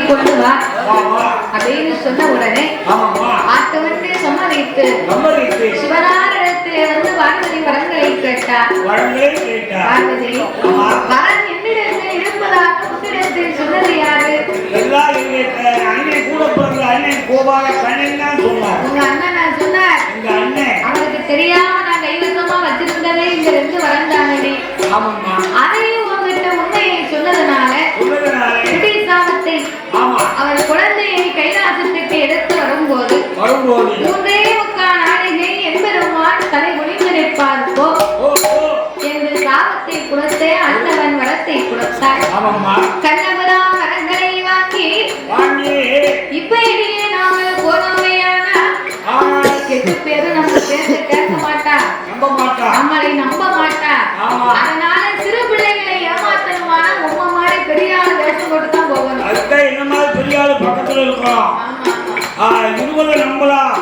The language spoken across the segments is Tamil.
கொண்டு வா அப்படின்னு சொன்ன உடனே ஆத்தவன்ட்டு சம்மதித்து சிவனாரிடத்திலே வந்து பார்வதி வரங்களை கேட்டார். பார்வதி வரன் என்னிடத்தில் இருப்பதாக உன்னிடத்தில் சொன்னது யாரு? உங்க அண்ணன் சொன்னார். அவனுக்கு தெரியாம நான் கைவசமா வச்சிருந்ததே இந்த 2 வரன் தானடி. அதையும் உங்ககிட்ட உண்மையை சொன்னதுனால சாபத்தை அவர் குழந்தையை கைலாசத்துக்கு எடுத்து வரும்போது 3 நாளிகை எம்பெருமான் தலை குனிந்து நிற்பார்ப்போ என்று சாபத்தை கொடுத்தே அண்ணவன் வரத்தை கொடுத்தார். கண்ணபுரா வரங்களை வாங்கி இப்ப இடையே நாம போனோமையானா 8 பேரும் நம்ம பேச கேட்க மாட்டா, நம்மளை நம்ப மாட்டா. அதனால சிறு பிள்ளைகளை ஏமாத்தணுமான உம்ம மாதிரி பெரிய ஆள் வேஷம் போட்டு தான் போகணும். அதுதான் என்ன மாதிரி பெரிய ஆள் பக்கத்துல இருக்கிறோம். 20 நம்பலாம்,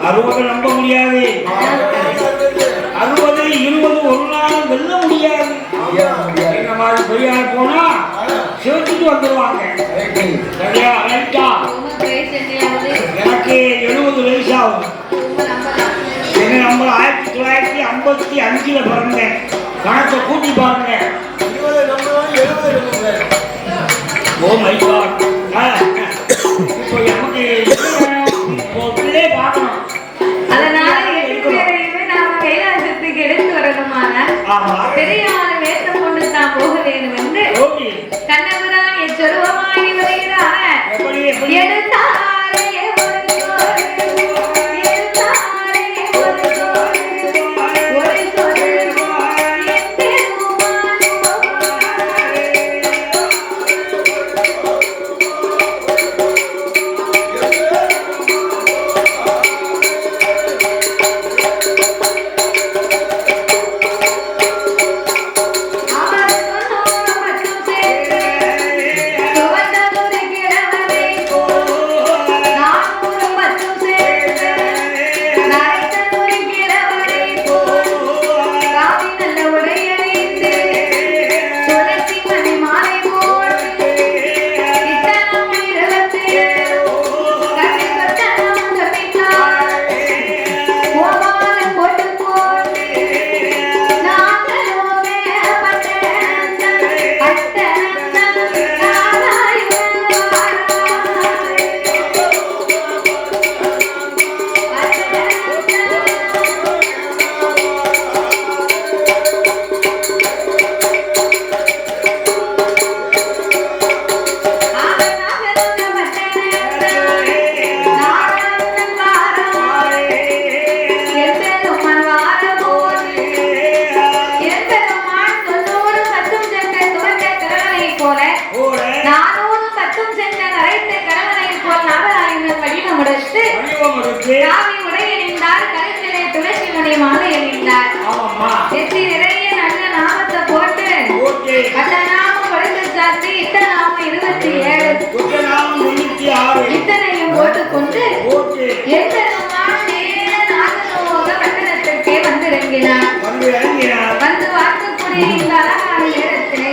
60 நம்ப முடியாது. 60 20 ஒரு நாளும் வெல்ல முடியாது. என்ன மாதிரி பெரிய ஆள் போனா சிவத்துக்கு வந்துருவாங்க. சரியா? ரைட்டா? எனக்கு 70 வயசு ஆகும். என்ன நம்பர் 1955 பிறந்தேன். கணக்கை கூட்டி பாருங்க. 20 நம்பர் 70 ஓ மை காட். இப்போ நமக்கு பிள்ளை பார்க்கணும். அதனால 8 பேரையுமே நாம கைலாசத்துக்கு எடுத்து வரணுமான பெரிய ஆள் வேஷம் கொண்டு தான் போக வேண்டும் என்று கண்ணபுரான் எச்சொருவமாய் வருகிறார். எடுத்தாரே ஒரு இத்தனையும் போட்டுக்கொண்டு பட்டணத்திற்கே வந்து இறங்கினார். வந்து வார்த்தைக்கூடிய இந்த அழகான நேரத்திலே